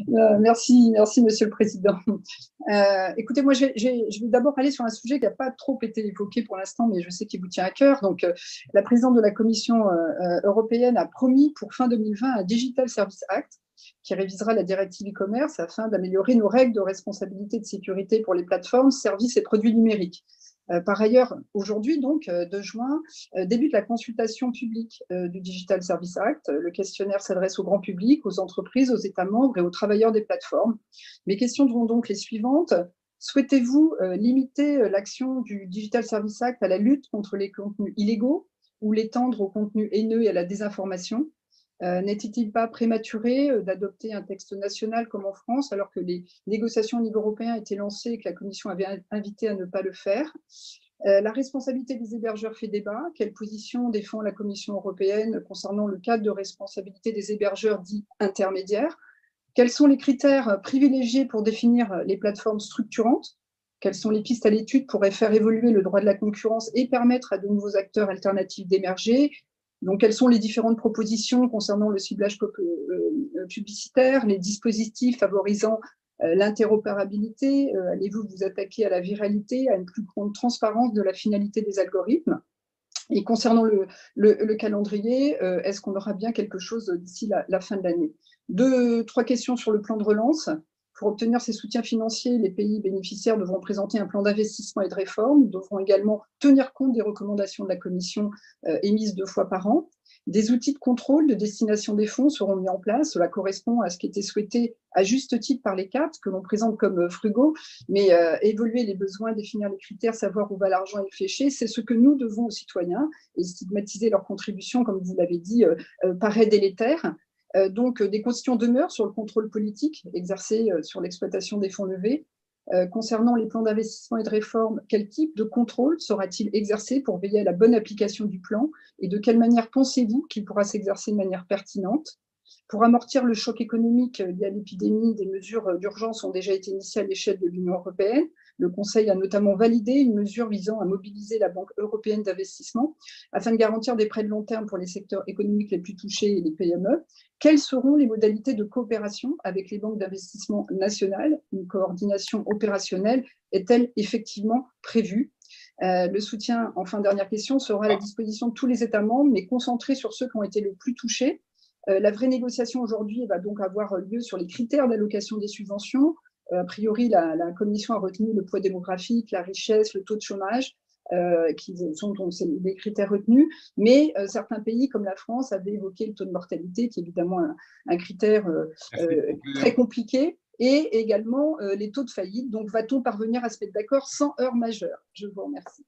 Merci, Monsieur le Président. Écoutez, moi, je vais d'abord aller sur un sujet qui n'a pas trop été évoqué pour l'instant, mais je sais qu'il vous tient à cœur. Donc, la présidente de la Commission européenne a promis pour fin 2020 un Digital Service Act qui révisera la directive e-commerce afin d'améliorer nos règles de responsabilité de sécurité pour les plateformes, services et produits numériques. Par ailleurs, aujourd'hui, donc, 2 juin, débute la consultation publique du Digital Service Act. Le questionnaire s'adresse au grand public, aux entreprises, aux États membres et aux travailleurs des plateformes. Mes questions seront donc les suivantes. Souhaitez-vous limiter l'action du Digital Service Act à la lutte contre les contenus illégaux ou l'étendre aux contenus haineux et à la désinformation? N'est-il pas prématuré d'adopter un texte national comme en France, alors que les négociations au niveau européen étaient lancées et que la Commission avait invité à ne pas le faire? La responsabilité des hébergeurs fait débat. Quelle position défend la Commission européenne concernant le cadre de responsabilité des hébergeurs dits intermédiaires? Quels sont les critères privilégiés pour définir les plateformes structurantes? Quelles sont les pistes à l'étude pour faire évoluer le droit de la concurrence et permettre à de nouveaux acteurs alternatifs d'émerger? Donc, quelles sont les différentes propositions concernant le ciblage publicitaire, les dispositifs favorisant l'interopérabilité? Allez-vous vous attaquer à la viralité, à une plus grande transparence de la finalité des algorithmes? Et concernant le calendrier, est-ce qu'on aura bien quelque chose d'ici la fin de l'année? 2-3 questions sur le plan de relance. Pour obtenir ces soutiens financiers, les pays bénéficiaires devront présenter un plan d'investissement et de réforme. Ils devront également tenir compte des recommandations de la Commission émises 2 fois par an. Des outils de contrôle de destination des fonds seront mis en place. Cela correspond à ce qui était souhaité à juste titre par les CAT, que l'on présente comme frugaux, mais évoluer les besoins, définir les critères, savoir où va l'argent est fléché, c'est ce que nous devons aux citoyens, et stigmatiser leur contribution, comme vous l'avez dit, paraît délétère. Donc, des questions demeurent sur le contrôle politique exercé sur l'exploitation des fonds levés. Concernant les plans d'investissement et de réforme, quel type de contrôle sera-t-il exercé pour veiller à la bonne application du plan? Et de quelle manière pensez-vous qu'il pourra s'exercer de manière pertinente? Pour amortir le choc économique lié à l'épidémie, des mesures d'urgence ont déjà été initiées à l'échelle de l'Union européenne. Le Conseil a notamment validé une mesure visant à mobiliser la Banque européenne d'investissement afin de garantir des prêts de long terme pour les secteurs économiques les plus touchés et les PME. Quelles seront les modalités de coopération avec les banques d'investissement nationales? Une coordination opérationnelle est-elle effectivement prévue? Le soutien, enfin dernière question, sera à la disposition de tous les États membres, mais concentré sur ceux qui ont été le plus touchés. La vraie négociation aujourd'hui va donc avoir lieu sur les critères d'allocation des subventions. A priori, la Commission a retenu le poids démographique, la richesse, le taux de chômage, qui sont donc des critères retenus, mais certains pays comme la France avaient évoqué le taux de mortalité, qui est évidemment un critère très compliqué, et également les taux de faillite. Donc, va-t-on parvenir à se mettre d'accord sans heurts majeurs? Je vous remercie.